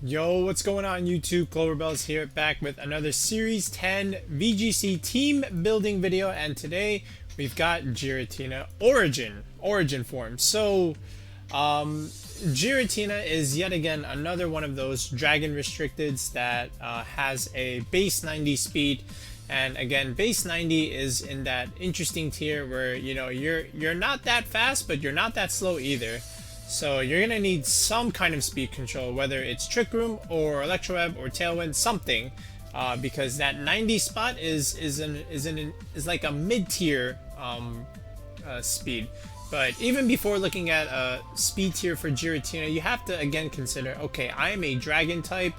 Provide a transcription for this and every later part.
Yo, what's going on YouTube? Cloverbells here, back with another Series 10 VGC team building video, and today we've got Giratina Origin form. So, Giratina is yet again another one of those dragon restricteds that has a base 90 speed, and again, base 90 is in that interesting tier where you're not that fast, but you're not that slow either. So you're gonna need some kind of speed control, whether it's Trick Room or Electro Web or Tailwind, something, because that 90 spot is like a mid-tier speed. But even before looking at a speed tier for Giratina, you have to again consider, okay, I am a Dragon type,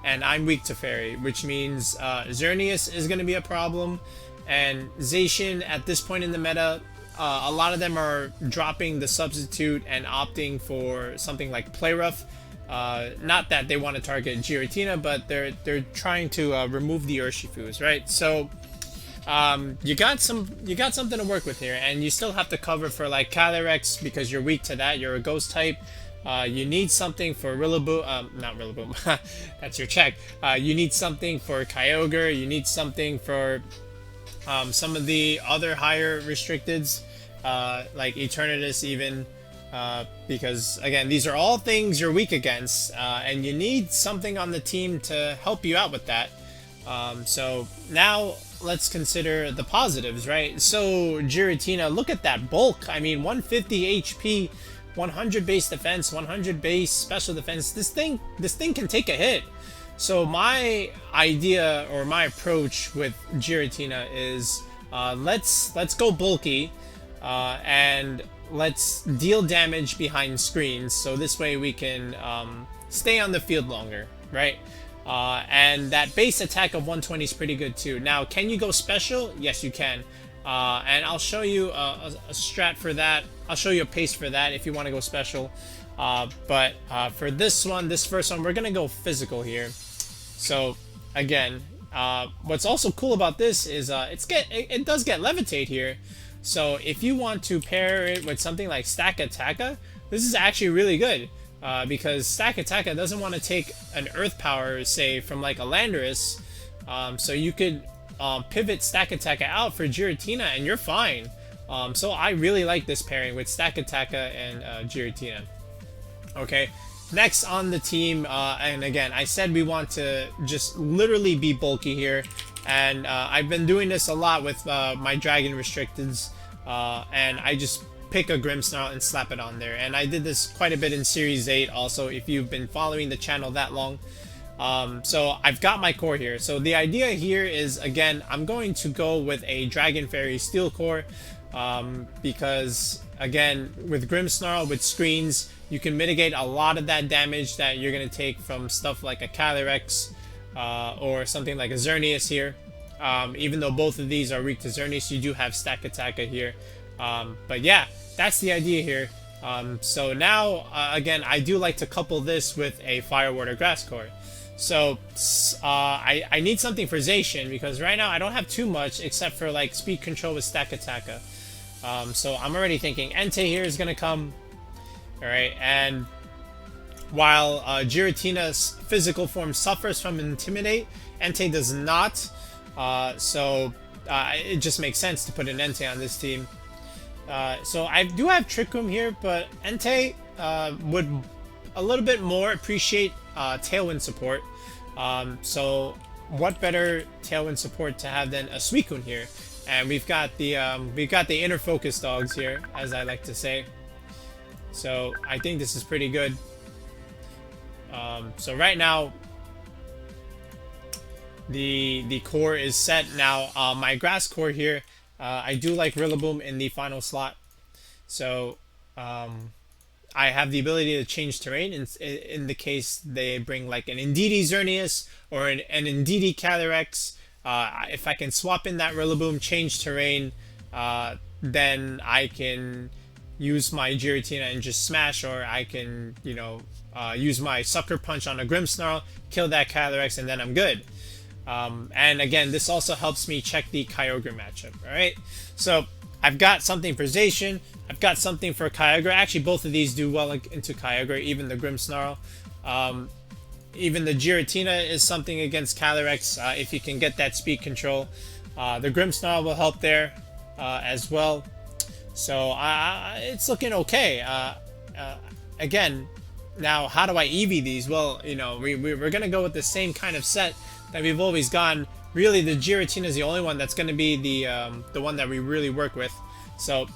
and I'm weak to Fairy, which means Xerneas is gonna be a problem, and Zacian at this point in the meta. A lot of them are dropping the substitute and opting for something like Play Rough. Not that they want to target Giratina, but they're trying to remove the Urshifus, right? So you got something to work with here, and you still have to cover for like Calyrex because you're weak to that. You're a Ghost type. You need something for Rillaboom, not Rillaboom. That's your check. You need something for Kyogre. You need something for some of the other higher restricteds, like Eternatus even, because again, these are all things you're weak against, and you need something on the team to help you out with that. So now let's consider the positives, right? So Giratina, look at that bulk. I mean, 150 HP, 100 base defense, 100 base special defense. This thing can take a hit. So my idea or my approach with Giratina is let's go bulky, and let's deal damage behind screens, so this way we can stay on the field longer, right? And that base attack of 120 is pretty good too. Now, can you go special? Yes, you can. And I'll show you a strat for that. I'll show you a pace for that if you want to go special. But for this first one, we're gonna go physical here. So again, what's also cool about this is it does get Levitate here. So if you want to pair it with something like Stakataka, this is actually really good, because Stakataka doesn't want to take an Earth Power, say, from like a Landorus. So you could pivot Stakataka out for Giratina and you're fine. So I really like this pairing with Stakataka and Giratina. Okay. Next on the team, and again, I said we want to just literally be bulky here, and I've been doing this a lot with my Dragon Restricteds, and I just pick a Grimmsnarl and slap it on there, and I did this quite a bit in Series 8 also, if you've been following the channel that long. So I've got my core here. So the idea here is, again, I'm going to go with a Dragon Fairy Steel core, because again, with Grimmsnarl, with screens, you can mitigate a lot of that damage that you're going to take from stuff like a Calyrex, or something like a Xerneas here. Even though both of these are weak to Xerneas, you do have Stakataka here. But yeah, that's the idea here. So now, again, I do like to couple this with a Fire Water Grass core. So I need something for Zacian, because right now I don't have too much except for like speed control with Stakataka. So I'm already thinking Entei here is going to come. Alright, and while Giratina's physical form suffers from Intimidate, Entei does not. So it just makes sense to put an Entei on this team. So I do have Trick Room here, but Entei would a little bit more appreciate Tailwind support. So what better Tailwind support to have than a Suicune here? And we've got the inner focus dogs here, as I like to say. So I think this is pretty good. So right now, the core is set. Now my grass core here, I do like Rillaboom in the final slot. So I have the ability to change terrain in the case they bring like an Entei Xerneas or an Entei Calyrex. If I can swap in that Rillaboom, change terrain, then I can use my Giratina and just smash, or I can, use my Sucker Punch on a Grimmsnarl, kill that Calyrex, and then I'm good. And again, this also helps me check the Kyogre matchup, alright? So I've got something for Zacian, I've got something for Kyogre. Actually, both of these do well into Kyogre, even the Grimmsnarl. even the Giratina is something against Calyrex if you can get that speed control. The Grimmsnarl will help there as well. So it's looking okay. Again, now how do I EV these? Well, you know, we're gonna go with the same kind of set that we've always gone. Really, the Giratina is the only one that's gonna be the one that we really work with. So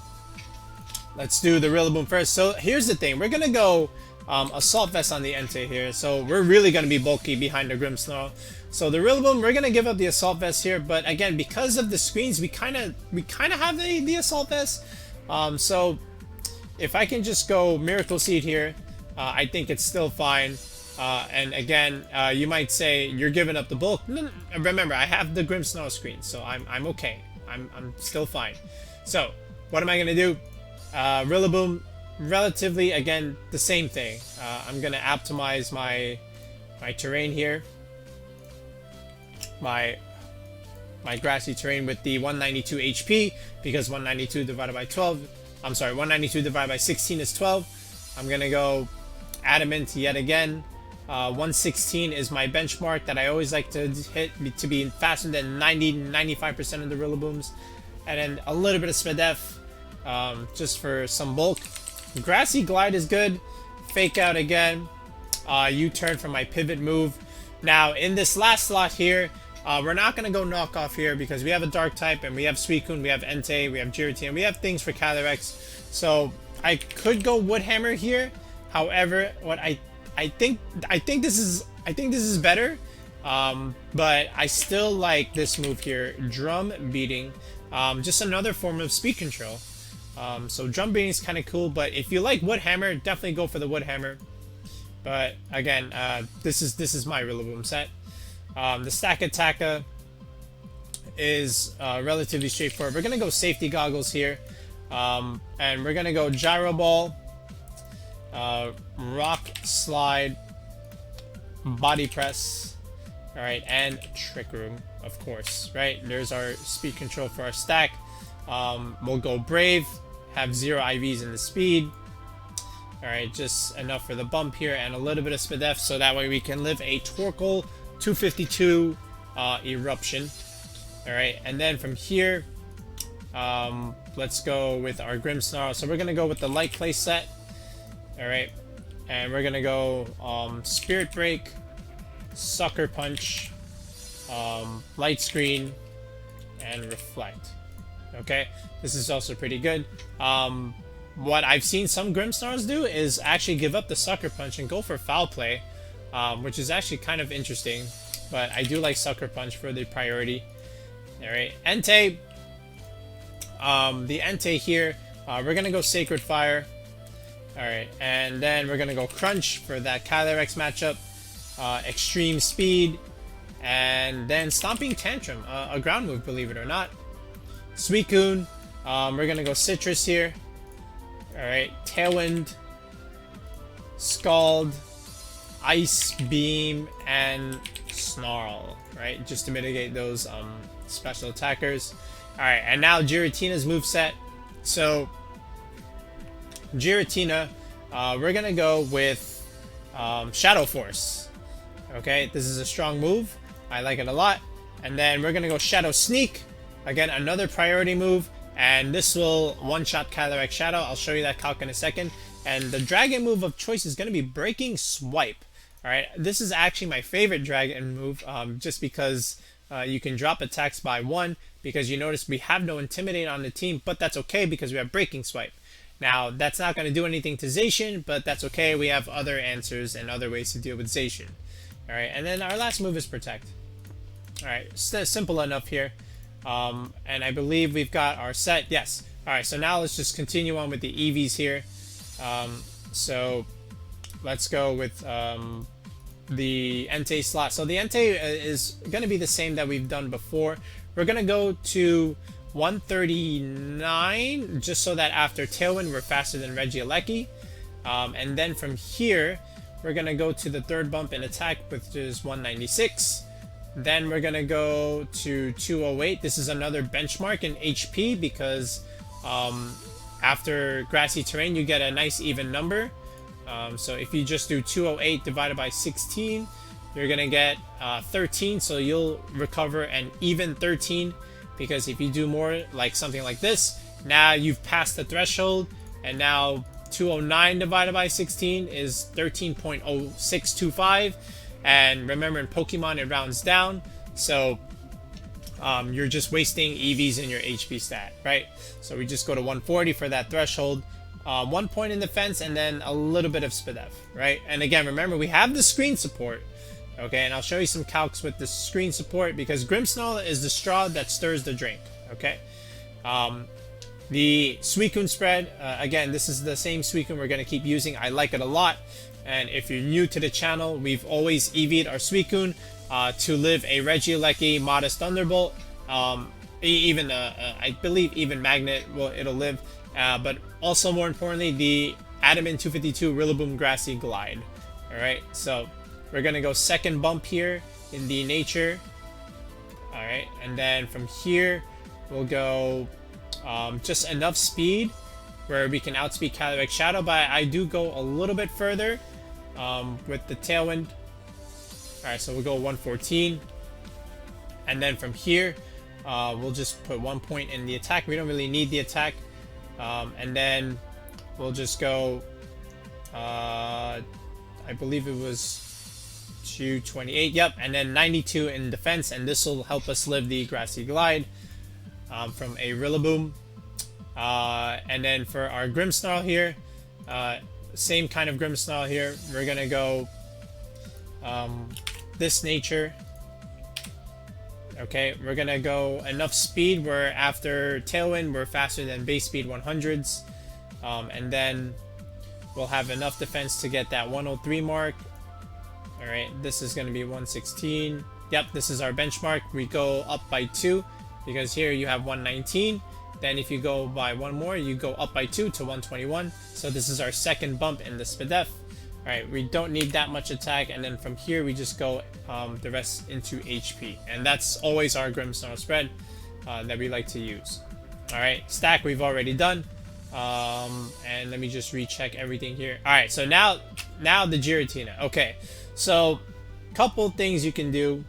let's do the Rillaboom first. So here's the thing, we're gonna go Assault Vest on the Entei here. So we're really gonna be bulky behind the Grimmsnarl. So the Rillaboom, we're gonna give up the Assault Vest here, but again, because of the screens, we kind of have the Assault Vest. So if I can just go Miracle Seed here, I think it's still fine. And again, you might say you're giving up the bulk. No, remember, I have the Grimmsnarl screen, so I'm okay. I'm still fine. So what am I gonna do? Rillaboom, relatively again the same thing. I'm gonna optimize my terrain here. My Grassy Terrain with the 192 HP, because 192 divided by 12, I'm sorry, 192 divided by 16 is 12. I'm gonna go Adamant yet again. 116 is my benchmark that I always like to hit to be faster than 95% of the Rillabooms. And then a little bit of Spadef just for some bulk. Grassy Glide is good. Fake Out again. U-turn from my pivot move. Now in this last slot here, we're not going to go knock off here because we have a Dark type and we have Suicune, we have Entei, we have Giratina, we have things for Calyrex. So I could go Woodhammer here. However, what I think this is better, but I still like this move here, Drum Beating, just another form of speed control. So Drum Beating is kind of cool, but if you like Woodhammer, definitely go for the Woodhammer. But again, this is my Rillaboom set. The Stakataka is relatively straightforward. We're gonna go Safety Goggles here, and we're gonna go Gyro Ball, Rock Slide, Body Press, all right, and Trick Room, of course, right? There's our speed control for our stack. We'll go Brave, have 0 IVs in the speed. All right, just enough for the bump here and a little bit of Spadef, so that way we can live a Torkoal 252 Eruption. All right, and then from here, let's go with our Grimmsnarl. So we're gonna go with the Light Clay set. All right, and we're gonna go Spirit Break, Sucker Punch, Light Screen, and Reflect. Okay, this is also pretty good. What I've seen some Grimmsnarls do is actually give up the Sucker Punch and go for Foul Play, which is actually kind of interesting. But I do like Sucker Punch for the priority. All right, Entei. The Entei here, we're gonna go Sacred Fire. All right, and then we're gonna go Crunch for that Calyrex matchup, Extreme Speed, and then Stomping Tantrum, a ground move, believe it or not. Suicune, we're gonna go Citrus here. All right, Tailwind, Scald, Ice Beam, and Snarl, right? Just to mitigate those special attackers. All right, and now Giratina's moveset. So Giratina, we're gonna go with Shadow Force. Okay, this is a strong move. I like it a lot. And then we're gonna go Shadow Sneak. Again, another priority move. And this will one-shot Calyrex-Shadow. I'll show you that calc in a second. And the dragon move of choice is going to be Breaking Swipe. Alright, this is actually my favorite dragon move, just because you can drop attacks by 1, because you notice we have no Intimidate on the team, but that's okay because we have Breaking Swipe. Now, that's not going to do anything to Zacian, but that's okay. We have other answers and other ways to deal with Zacian. Alright, and then our last move is Protect. Alright, simple enough here. And I believe we've got our set. Yes. Alright, so now let's just continue on with the EVs here. So let's go with the Entei slot. So the Entei is going to be the same that we've done before. We're going to go to 139, just so that after Tailwind we're faster than Regieleki. And then from here, we're going to go to the third bump in attack, which is 196. Then we're going to go to 208. This is another benchmark in HP because after Grassy Terrain, you get a nice even number. So if you just do 208 divided by 16, you're gonna get 13, so you'll recover an even 13, because if you do more, like something like this, now you've passed the threshold, and now 209 divided by 16 is 13.0625. And remember, in Pokemon it rounds down, so you're just wasting EVs in your HP stat, right? So we just go to 140 for that threshold. 1 point in defense, and then a little bit of SPDF, right? And again, remember, we have the screen support, okay? And I'll show you some calcs with the screen support, because Grimmsnarl is the straw that stirs the drink, okay? The Suicune spread, again, this is the same Suicune we're going to keep using. I like it a lot. And if you're new to the channel, we've always EV'd our Suicune to live a Regieleki Modest Thunderbolt. Even I believe even Magnet, it'll live. But also, more importantly, the Adamant 252 Rillaboom Grassy Glide. Alright, so we're going to go second bump here in the nature. Alright, and then from here, we'll go just enough speed where we can outspeed Calyrex-Shadow, but I do go a little bit further with the Tailwind. Alright, so we'll go 114. And then from here, we'll just put 1 point in the attack. We don't really need the attack. And then we'll just go, I believe it was 228, yep, and then 92 in defense, and this will help us live the Grassy Glide from a Rillaboom. And then for our Grimmsnarl here, same kind of Grimmsnarl here, we're gonna go this nature. Okay, we're gonna go enough speed where after Tailwind we're faster than base speed 100s, and then we'll have enough defense to get that 103 mark. Alright, this is gonna be 116. Yep, this is our benchmark. We go up by 2 because here you have 119. Then if you go by 1 more, you go up by 2 to 121. So this is our second bump in the SPDF. Alright, we don't need that much attack, and then from here we just go the rest into HP. And that's always our Grimmsnarl spread that we like to use. Alright, stack we've already done. And let me just recheck everything here. Alright, so now the Giratina. Okay, so couple things you can do.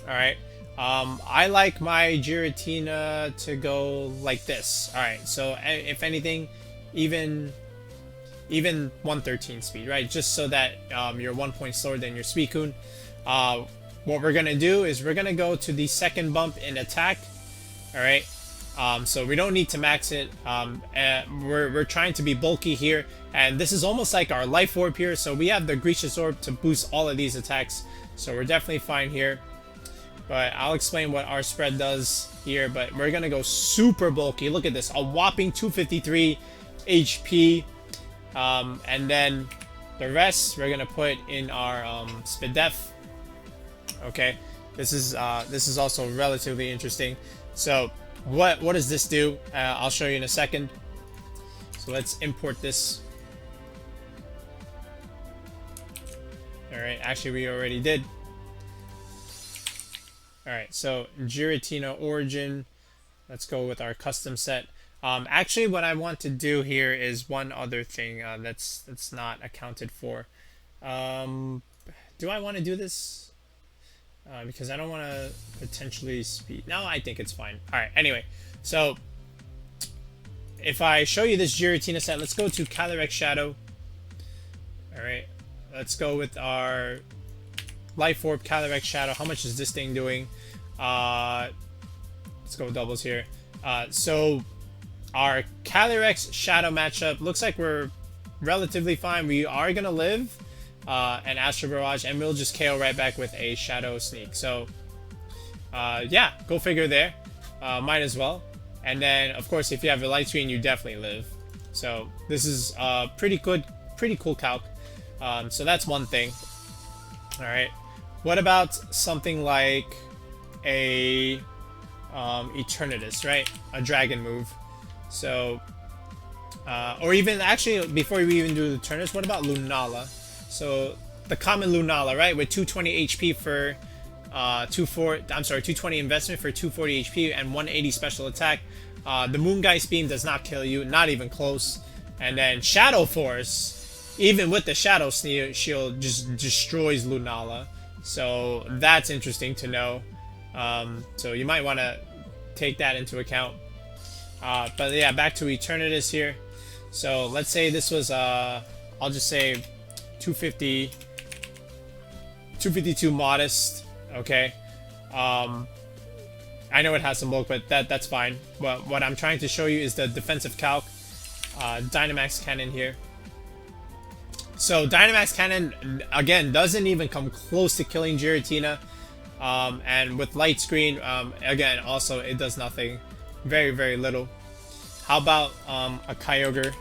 Alright, I like my Giratina to go like this. Alright, so if anything, even 113 speed, right? Just so that you're 1 point slower than your Suicune. What we're gonna do is we're gonna go to the second bump in attack. Alright, so we don't need to max it. We're trying to be bulky here, and this is almost like our Life Orb here, so we have the Gracious Orb to boost all of these attacks, so we're definitely fine here. But I'll explain what our spread does here, but we're gonna go super bulky. Look at this, a whopping 253 HP. And then the rest we're gonna put in our SPDF. Okay, this is also relatively interesting. So what does this do? I'll show you in a second. So let's import this. Alright, actually we already did. Alright, so Giratina origin. Let's go with our custom set. Actually, what I want to do here is one other thing that's not accounted for. Do I want to do this? Because I don't want to potentially speed. No, I think it's fine. Alright, anyway. So, if I show you this Giratina set, let's go to Calyrex-Shadow. Alright, let's go with our Life Orb Calyrex-Shadow. How much is this thing doing? Let's go doubles here. So, our Calyrex-Shadow matchup looks like we're relatively fine. We are going to live an Astro Barrage, and we'll just KO right back with a Shadow Sneak. So, yeah, go figure there. Might as well. And then, of course, if you have a Light Screen, you definitely live. So, this is pretty cool calc. So, that's one thing. Alright. What about something like a Eternatus, right? A Dragon move. So, or even actually before we even do the Eternatus, what about Lunala? So the common Lunala, right, with 220 HP for 220 investment for 240 HP and 180 special attack. The Moongeist Beam does not kill you, not even close. And then Shadow Force. even with the Shadow Shield, just destroys Lunala. So that's interesting to know. So you might want to take that into account. But yeah, back to Eternatus here. So let's say this was, I'll just say 250, 252 modest, okay? I know it has some bulk, but that's fine. But what I'm trying to show you is the defensive calc. Dynamax Cannon here. So Dynamax Cannon, again, doesn't even come close to killing Giratina. And with Light Screen, again, also it does nothing. Very, very little. How about a Kyogre?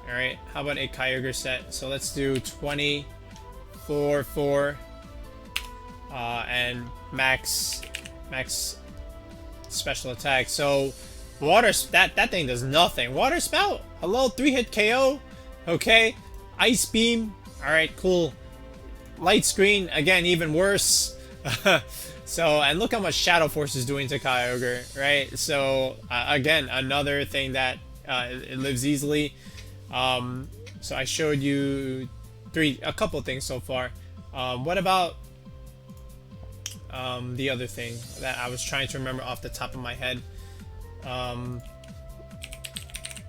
Alright, how about a Kyogre set? So let's do 20, 4, 4, and max special attack. So water, that thing does nothing. Water Spout, hello, 3-hit KO. Okay, Ice Beam, alright, cool. Light Screen, again, even worse. So, and look how much Shadow Force is doing to Kyogre, right? So, again, another thing that it lives easily. So I showed you a couple things so far. What about the other thing that I was trying to remember off the top of my head?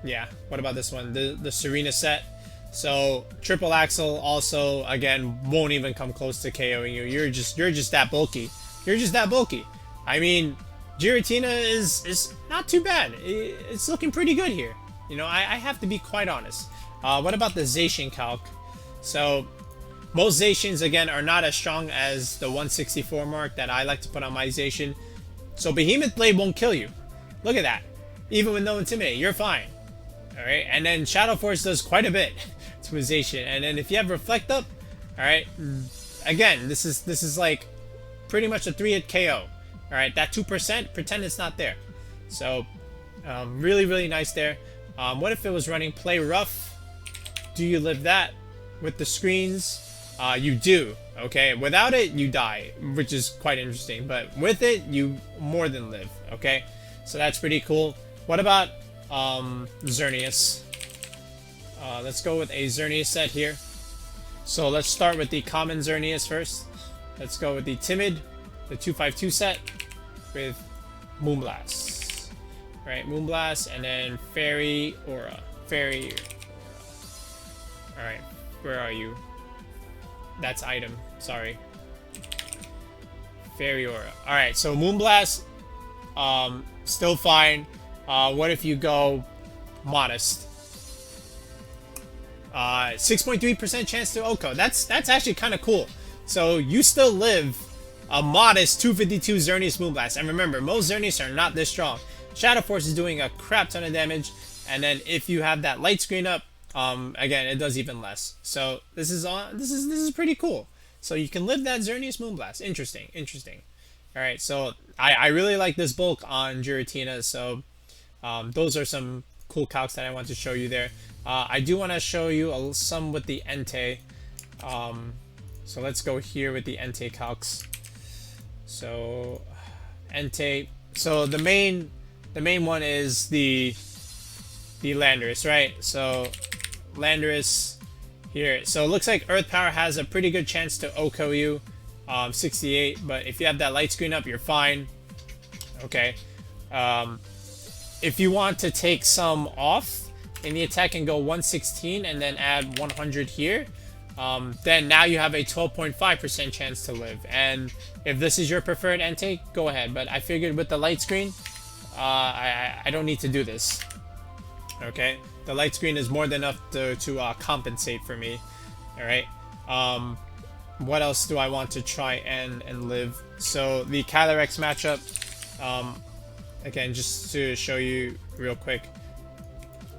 Yeah, what about this one? The Serena set. So Triple Axle also, again, won't even come close to KOing you. You're just that bulky. You're just that bulky. I mean, Giratina is not too bad. It's looking pretty good here. You know, I have to be quite honest. What about the Zacian calc? So most Zacians, again, are not as strong as the 164 mark that I like to put on my Zacian. So Behemoth Blade won't kill you. Look at that. Even with no Intimidate, you're fine. Alright, and then Shadow Force does quite a bit to a Zacian. And then if you have Reflect Up, alright, again, this is like pretty much a 3-hit KO. Alright, that 2%, pretend it's not there. So, really, really nice there. What if it was running Play Rough? Do you live that? With the screens, you do. Okay, without it, you die, which is quite interesting. But with it, you more than live. Okay, so that's pretty cool. What about Xerneas? Let's go with a Xerneas set here. So let's start with the common Xerneas first. Let's go with the Timid, the 252 set with Moonblast. Right, Moonblast, and then Fairy Aura. Fairy Aura. Alright, where are you? That's item, sorry. Fairy Aura. Alright, so Moonblast, still fine. What if you go Modest? 6.3% chance to OHKO. That's actually kind of cool. So you still live a modest 252 Xerneas Moonblast. And remember, most Xerneas are not this strong. Shadow Force is doing a crap ton of damage. And then if you have that Light Screen up, again, it does even less. So this is pretty cool. So you can live that Xerneas Moonblast. Interesting. Alright, so I really like this bulk on Giratina. So those are some cool calcs that I want to show you there. I do want to show you some with the Entei. So let's go here with the Entei calcs. So Entei. So the main one is the Landorus, right? So Landorus here. So it looks like Earth Power has a pretty good chance to OHKO you, 68. But if you have that Light Screen up, you're fine. Okay. If you want to take some off in the attack and go 116 and then add 100 here, then now you have a 12.5% chance to live. And if this is your preferred Entei, go ahead. But I figured with the Light Screen, I don't need to do this. Okay, the Light Screen is more than enough to compensate for me. All right. What else do I want to try and live? So the Calyrex matchup. Again, just to show you real quick.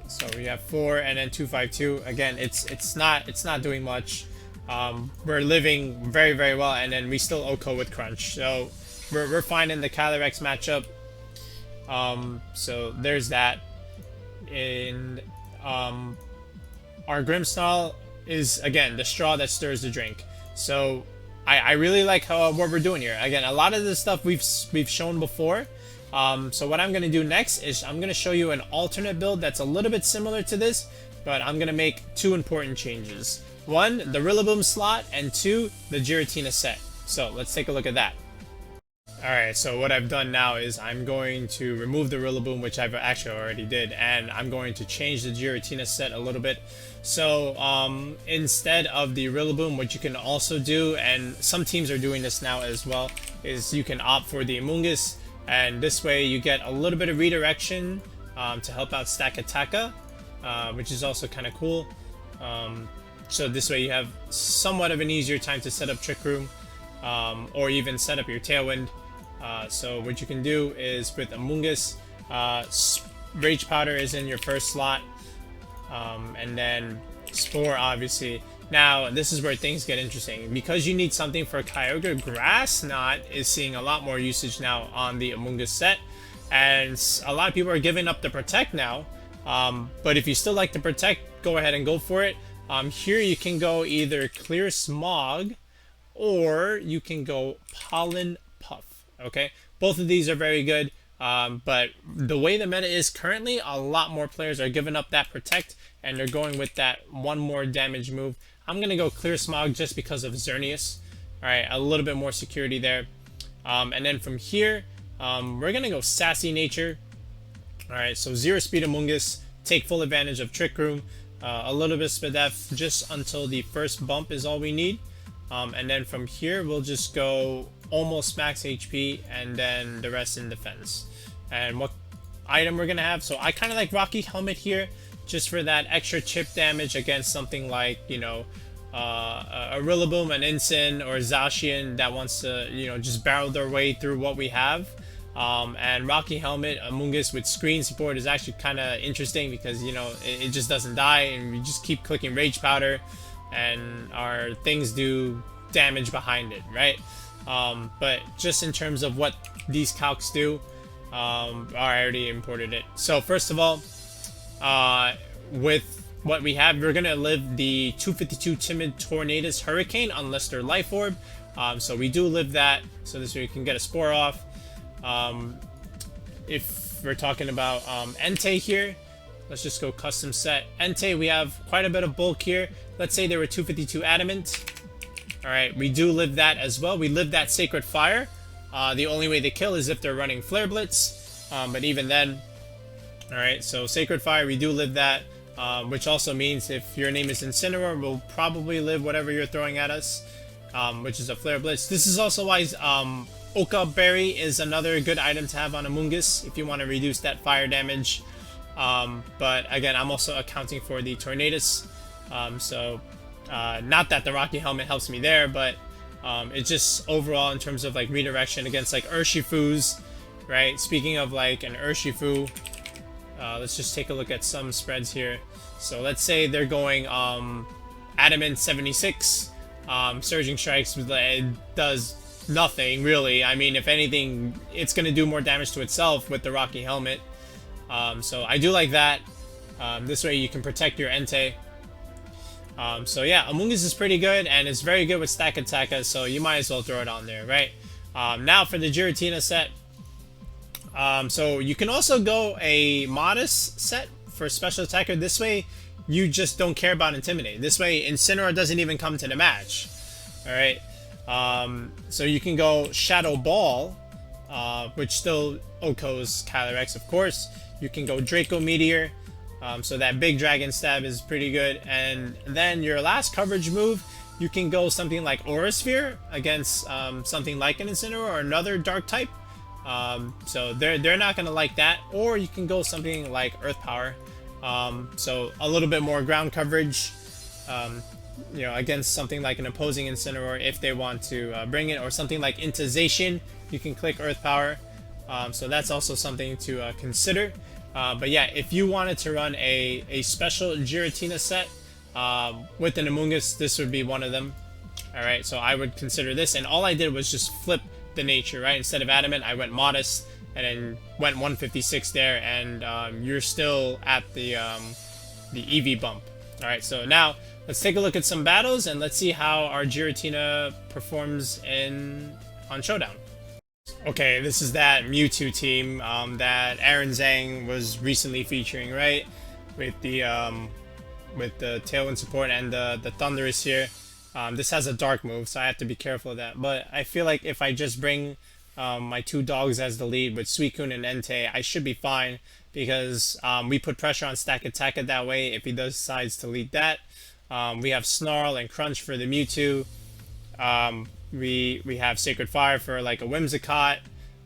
So we have 4 and then 252. Again, it's not doing much. We're living very, very well, and then we still OHKO with Crunch. So we're fine in the Calyrex matchup. So there's that. In our Grimmsnarl is, again, the straw that stirs the drink. So I really like what we're doing here. Again, a lot of this stuff we've shown before. So what I'm going to do next is I'm going to show you an alternate build that's a little bit similar to this, but I'm gonna make two important changes. One, the Rillaboom slot, and two, the Giratina set. So let's take a look at that. Alright, so what I've done now is I'm going to remove the Rillaboom, which I've actually already did, and I'm going to change the Giratina set a little bit. So instead of the Rillaboom, what you can also do, and some teams are doing this now as well, is you can opt for the Amoongus, and this way you get a little bit of redirection to help out Stakataka, which is also kind of cool. So this way you have somewhat of an easier time to set up Trick Room, or even set up your Tailwind. So what you can do is with Amoongus, Rage Powder is in your first slot, and then Spore obviously. Now this is where things get interesting, because you need something for Kyogre. Grass Knot is seeing a lot more usage now on the Amoongus set, and a lot of people are giving up the Protect now, but if you still like the Protect, go ahead and go for it. Here you can go either Clear Smog, or you can go Pollen Puff. Okay, both of these are very good, but the way the meta is currently, a lot more players are giving up that Protect and they're going with that one more damage move. I'm gonna go Clear Smog just because of Xerneas. Alright, a little bit more security there. And then from here, we're gonna go Sassy Nature. Alright, so 0 speed Amoongus, take full advantage of Trick Room, a little bit of Spadef just until the first bump is all we need. And then from here, we'll just go almost max HP, and then the rest in defense. And what item we're gonna have? So I kind of like Rocky Helmet here, just for that extra chip damage against something like, you know, a Rillaboom, an Incin, or Zacian that wants to, you know, just barrel their way through what we have. And Rocky Helmet, Amoongus with screen support is actually kind of interesting, because, you know, it just doesn't die, and we just keep clicking Rage Powder, and our things do damage behind it, right? But just in terms of what these calcs do, I already imported it. So first of all, with what we have, we're gonna live the 252 Timid Tornadus Hurricane unless they're Life Orb. So we do live that, so this way we can get a Spore off. If we're talking about Entei here, let's just go custom set. Entei, we have quite a bit of bulk here. Let's say they were 252 Adamant. Alright, we do live that as well. We live that Sacred Fire. The only way they kill is if they're running Flare Blitz. But even then, alright, so Sacred Fire, we do live that. Which also means if your name is Incineroar, we'll probably live whatever you're throwing at us, which is a Flare Blitz. This is also why Oka Berry is another good item to have on Amoongus if you want to reduce that fire damage. But again, I'm also accounting for the Tornadus. Not that the Rocky Helmet helps me there, but it's just overall in terms of like redirection against like Urshifus, right? Speaking of like an Urshifu, let's just take a look at some spreads here. So let's say they're going Adamant 76, Surging Strikes, it does nothing really. I mean, if anything, it's going to do more damage to itself with the Rocky Helmet. So I do like that. This way you can protect your Entei. So yeah, Amoongus is pretty good, and it's very good with Stakataka, so you might as well throw it on there, right? Now for the Giratina set. So you can also go a Modest set for Special Attacker. This way, you just don't care about Intimidate. This way, Incineroar doesn't even come to the match. Alright? So you can go Shadow Ball, which still OHKOs Calyrex, of course. You can go Draco Meteor. So that big Dragon Stab is pretty good. And then your last coverage move, you can go something like Aura Sphere against something like an Incineroar or another Dark type. So they're not going to like that. Or you can go something like Earth Power. So a little bit more ground coverage, you know, against something like an opposing Incineroar if they want to bring it. Or something like into Zacian, you can click Earth Power. So that's also something to consider. But yeah, if you wanted to run a special Giratina set with an Amoongus, this would be one of them. Alright, so I would consider this. And all I did was just flip the nature, right? Instead of Adamant, I went Modest and then went 156 there, and you're still at the EV bump. Alright, so now let's take a look at some battles and let's see how our Giratina performs on Showdown. Okay, this is that Mewtwo team that Aaron Zhang was recently featuring, right? With the with the Tailwind support and the Thunderous here. This has a dark move, so I have to be careful of that. But I feel like if I just bring my two dogs as the lead with Suicune and Entei, I should be fine, because we put pressure on Stakataka that way if he decides to lead that. We have Snarl and Crunch for the Mewtwo. We have Sacred Fire for like a Whimsicott.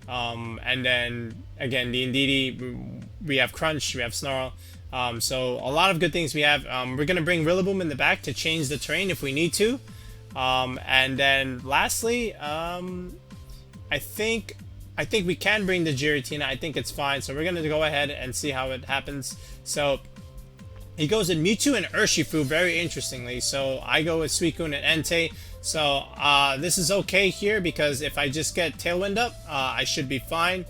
And then again the Indeedee, we have Crunch, we have Snarl. So a lot of good things we have. We're gonna bring Rillaboom in the back to change the terrain if we need to. And then lastly, I think we can bring the Giratina. I think it's fine. So we're gonna go ahead and see how it happens. So he goes in Mewtwo and Urshifu, very interestingly. So I go with Suicune and Entei. So this is okay here, because if I just get Tailwind up, I should be fine,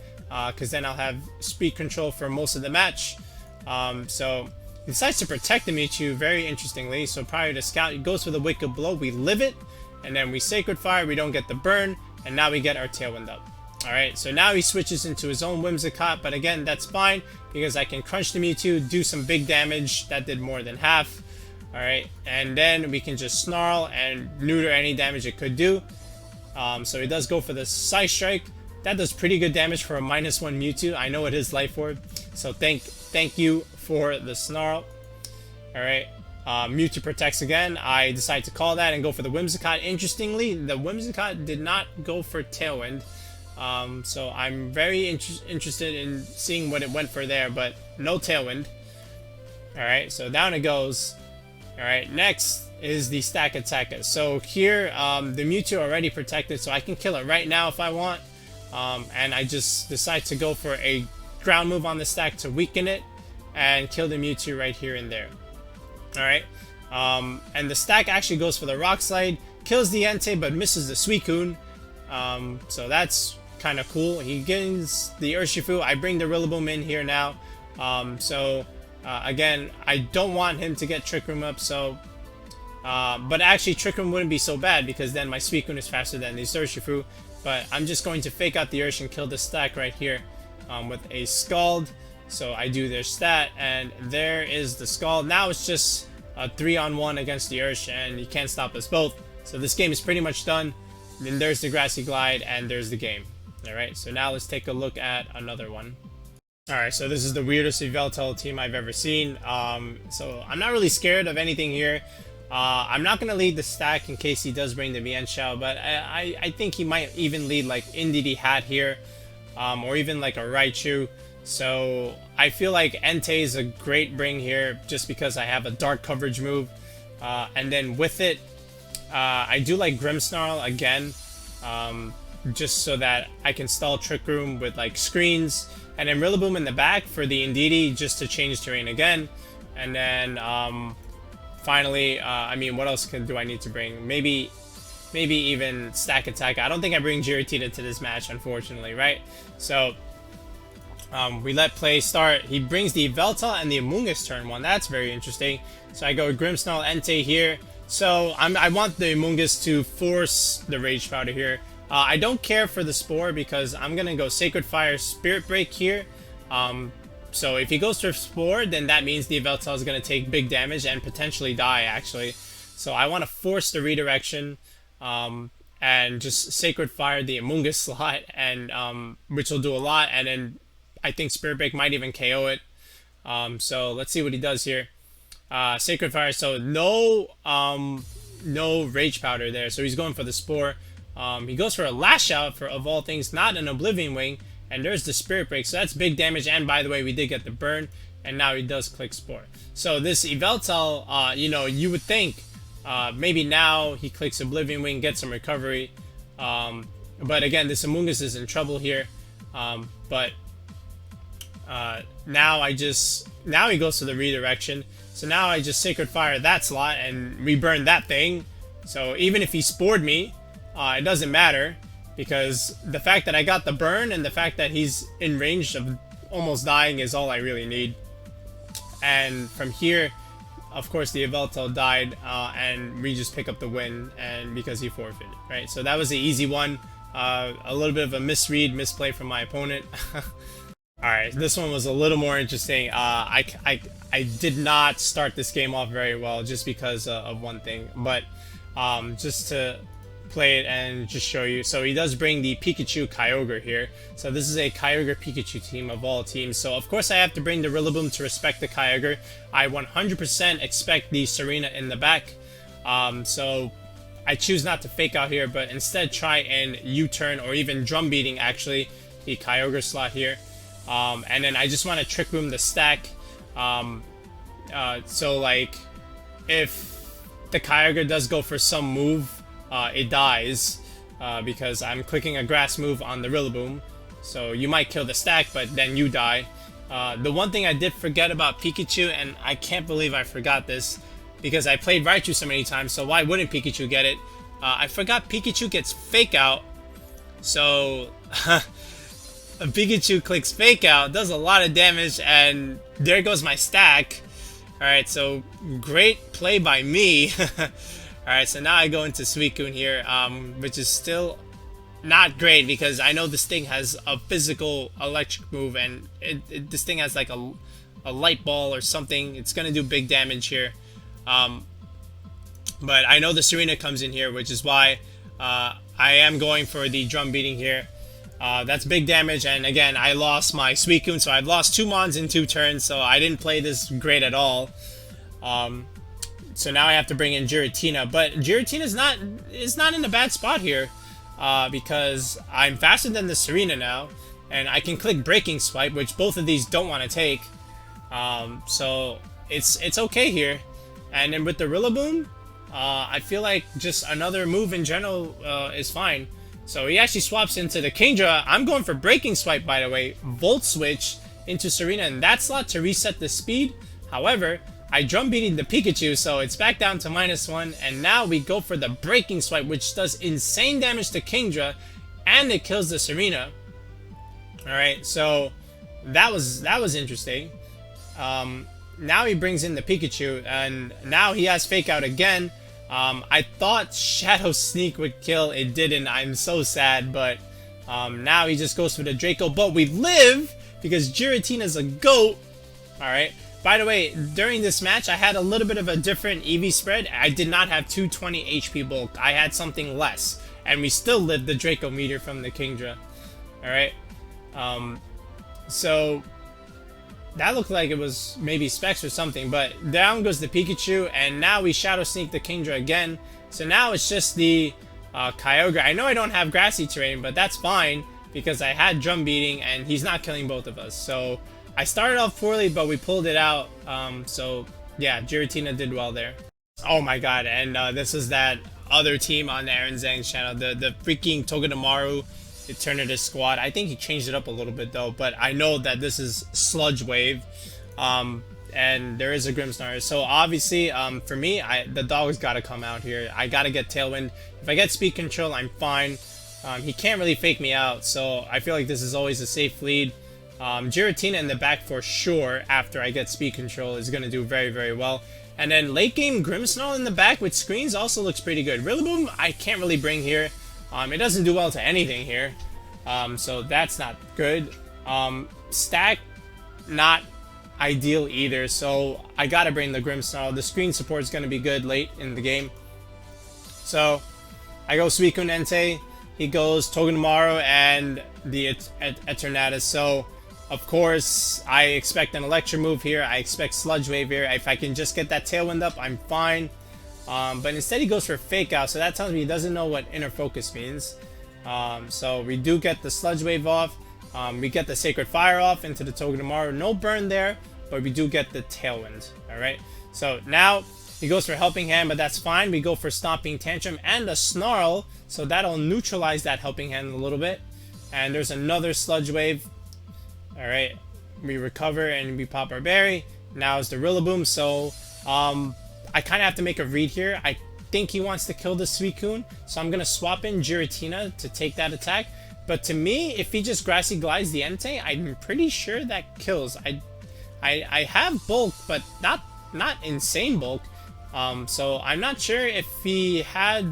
because then I'll have speed control for most of the match. So he decides to protect the Mewtwo, very interestingly. So prior to Scout, he goes for the Wicked Blow, we live it, and then we Sacred Fire, we don't get the burn, and now we get our Tailwind up. Alright, so now he switches into his own Whimsicott, but again, that's fine, because I can Crunch the Mewtwo, do some big damage. That did more than half. Alright, and then we can just Snarl and neuter any damage it could do. So he does go for the Psy Strike. That does pretty good damage for a -1 Mewtwo. I know it is Life Orb, so thank you for the Snarl. Alright, Mewtwo protects again. I decide to call that and go for the Whimsicott. Interestingly, the Whimsicott did not go for Tailwind. So I'm very interested in seeing what it went for there, but no Tailwind. Alright, so down it goes. Alright, next is the Stakataka. So here, the Mewtwo already protected, so I can kill it right now if I want. And I just decide to go for a ground move on the stack to weaken it and kill the Mewtwo right here and there. Alright, and the stack actually goes for the Rock Slide, kills the Entei but misses the Suicune. So that's kind of cool. He gains the Urshifu. I bring the Rillaboom in here now. Again, I don't want him to get Trick Room up, so but actually Trick Room wouldn't be so bad, because then my Suicune is faster than the Urshifu. But I'm just going to fake out the Ursh and kill the stack right here with a Scald. So I do their stat, and there is the Scald. Now it's just a 3-on-1 against the Ursh, and you can't stop us both. So this game is pretty much done. Then there's the Grassy Glide, and there's the game. Alright, so now let's take a look at another one. Alright, so this is the weirdest Yveltal team I've ever seen. So I'm not really scared of anything here. I'm not going to lead the stack in case he does bring the Mienshao, but I think he might even lead like Indeedee Hat here, or even like a Raichu. So I feel like Entei is a great bring here, just because I have a dark coverage move. And then with it, I do like Grimmsnarl again, just so that I can stall Trick Room with like screens. And then Rillaboom in the back for the Indeedee, just to change terrain again. And then finally, I mean, what else do I need to bring? Maybe even Stakataka. I don't think I bring Giratina to this match, unfortunately, right? So we let play start. He brings the Yveltal and the Amoongus turn 1. That's very interesting. So I go with Grimmsnarl, Entei here. So I want the Amoongus to force the Rage Powder here. I don't care for the Spore, because I'm going to go Sacred Fire, Spirit Break here. So if he goes for Spore, then that means the Yveltal is going to take big damage and potentially die, actually. So I want to force the redirection, and just Sacred Fire the Amoongus slot, and which will do a lot. And then I think Spirit Break might even KO it. So let's see what he does here. Sacred Fire, so no Rage Powder there. So he's going for the Spore. He goes for a Lash Out, for of all things not an Oblivion Wing, and there's the Spirit Break, so that's big damage. And by the way, we did get the burn, and now he does click Spore. So this Yveltal, you know, you would think maybe now he clicks Oblivion Wing, gets some recovery, but again, this Amoongus is in trouble here. But now he goes to the redirection, so now I just Sacred Fire that slot and reburn that thing. So even if he spored me, it doesn't matter, because the fact that I got the burn and the fact that he's in range of almost dying is all I really need. And from here, of course, the Yveltal died, and we just pick up the win, and because he forfeited, right? So that was the easy one. A little bit of a misplay from my opponent. Alright, this one was a little more interesting. I did not start this game off very well just because of one thing, but just to play it and just show you. So he does bring the Pikachu Kyogre here. So this is a Kyogre Pikachu team of all teams. So of course I have to bring the Rillaboom to respect the Kyogre. I 100% expect the Serena in the back. So I choose not to fake out here, but instead try and U-turn or even drum beating actually the Kyogre slot here. And then I just want to Trick Room the stack. So like if the Kyogre does go for some move, it dies because I'm clicking a grass move on the Rillaboom. So you might kill the stack, but then you die. The one thing I did forget about Pikachu, and I can't believe I forgot this because I played Raichu so many times, so why wouldn't Pikachu get it? I forgot Pikachu gets Fake Out. So Pikachu clicks Fake Out, does a lot of damage, and there goes my stack. Alright, so great play by me. Alright, so now I go into Suicune here, which is still not great because I know this thing has a physical electric move, and this thing has like a light ball or something. It's going to do big damage here. But I know the Serena comes in here, which is why I am going for the drum beating here. That's big damage, and again, I lost my Suicune, so I've lost 2 Mons in 2 turns, so I didn't play this great at all. So now I have to bring in Giratina, but Giratina is not in a bad spot here, because I'm faster than the Serena now, and I can click Breaking Swipe, which both of these don't want to take. So it's okay here. And then with the Rillaboom, I feel like just another move in general is fine. So he actually swaps into the Kingdra. I'm going for Breaking Swipe, by the way. Volt Switch into Serena in that slot to reset the speed. However, I drum beating the Pikachu, so it's back down to -1. And now we go for the Breaking Swipe, which does insane damage to Kingdra, and it kills the Serena. Alright, so that was interesting. Now he brings in the Pikachu, and now he has Fake Out again. I thought Shadow Sneak would kill, it didn't. I'm so sad, but now he just goes for the Draco, but we live because Giratina's a GOAT. Alright, by the way, during this match I had a little bit of a different EV spread. I did not have 220 HP bulk, I had something less, and we still lived the Draco meter from the Kingdra. Alright, so that looked like it was maybe Specs or something, but down goes the Pikachu, and now we Shadow Sneak the Kingdra again. So now it's just the Kyogre. I know I don't have Grassy Terrain, but that's fine because I had Drum Beating, and he's not killing both of us. So I started off poorly, but we pulled it out. So yeah, Giratina did well there. Oh my god, and this is that other team on Aaron Zhang's channel, the freaking Togedemaru Eternatus squad. I think he changed it up a little bit though, but I know that this is Sludge Wave, and there is a Grimmsnarl. So obviously, for me, the dog's got to come out here. I got to get Tailwind. If I get Speed Control, I'm fine. He can't really fake me out, so I feel like this is always a safe lead. Giratina in the back for sure after I get Speed Control is going to do very, very well. And then late game Grimmsnarl in the back with screens also looks pretty good. Rillaboom I can't really bring here. It doesn't do well to anything here, so that's not good. Stack, not ideal either, so I gotta bring the Grimmsnarl. The screen support is gonna be good late in the game. So I go Suicune Entei, he goes Togedemaru and the Eternatus. So of course I expect an Electro move here, I expect Sludge Wave here. If I can just get that Tailwind up, I'm fine. But instead he goes for Fake Out, so that tells me he doesn't know what Inner Focus means. So we do get the Sludge Wave off, we get the Sacred Fire off into the Togedemaru. No burn there, but we do get the Tailwind. Alright, so now he goes for Helping Hand, but that's fine. We go for Stomping Tantrum and a Snarl, so that'll neutralize that Helping Hand a little bit. And there's another Sludge Wave. Alright, we recover and we pop our berry. Now it's the Rillaboom, so I kind of have to make a read here. I think he wants to kill the Suicune, so I'm going to swap in Giratina to take that attack. But to me, if he just Grassy Glides the Entei, I'm pretty sure that kills. I have bulk, but not insane bulk. So I'm not sure if he had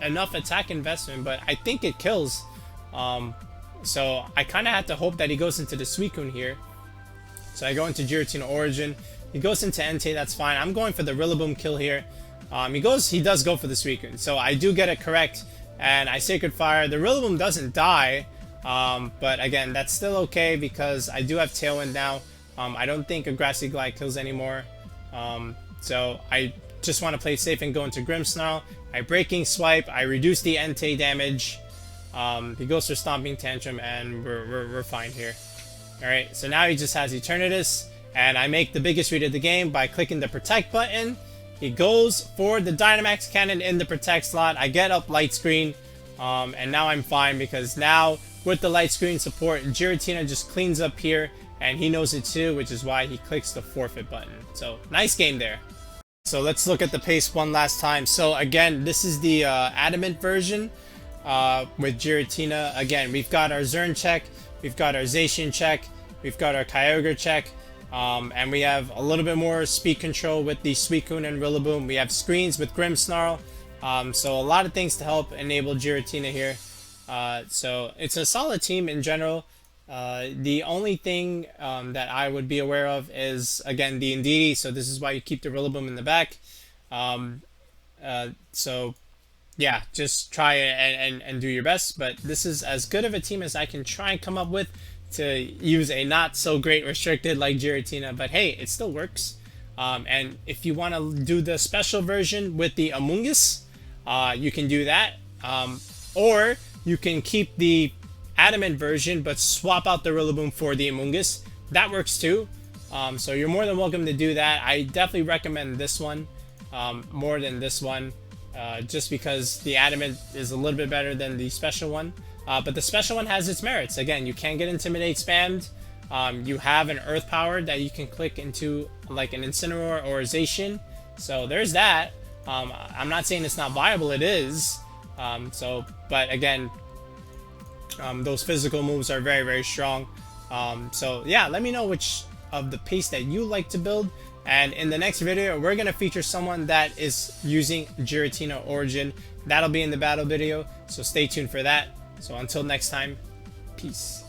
enough attack investment, but I think it kills. So I kind of had to hope that he goes into the Suicune here. So I go into Giratina Origin. He goes into Entei, that's fine. I'm going for the Rillaboom kill here. He does go for the Suicune. So I do get it correct. And I Sacred Fire. The Rillaboom doesn't die. But again, that's still okay because I do have Tailwind now. I don't think a Grassy Glide kills anymore. So I just want to play safe and go into Grimmsnarl. I Breaking Swipe. I reduce the Entei damage. He goes for Stomping Tantrum, and we're fine here. Alright, so now he just has Eternatus, and I make the biggest read of the game by clicking the Protect button. He goes for the Dynamax Cannon in the Protect slot. I get up Light Screen, and now I'm fine because now with the Light Screen support, Giratina just cleans up here, and he knows it too, which is why he clicks the Forfeit button. So, nice game there. So let's look at the pace one last time. So again, this is the Adamant version with Giratina. Again, we've got our Xern check, we've got our Zacian check, we've got our Kyogre check, and we have a little bit more speed control with the Suicune and Rillaboom. We have screens with Grimmsnarl. So a lot of things to help enable Giratina here. So it's a solid team in general. The only thing that I would be aware of is, again, the Indeedee. So this is why you keep the Rillaboom in the back. So yeah, just try and do your best. But this is as good of a team as I can try and come up with to use a not so great restricted like Giratina. But hey, it still works. And if you want to do the special version with the Amoongus, you can do that. Or you can keep the Adamant version but swap out the Rillaboom for the Amoongus. That works too. So you're more than welcome to do that. I definitely recommend this one more than this one, just because the Adamant is a little bit better than the special one. But the special one has its merits. Again, you can get Intimidate spammed. You have an Earth Power that you can click into, like an Incineroar or a Zacian. So there's that. I'm not saying it's not viable, it is. But again, those physical moves are very, very strong. So yeah, let me know which of the pace that you like to build. And in the next video, we're going to feature someone that is using Giratina Origin. That'll be in the battle video, so stay tuned for that. So until next time, peace.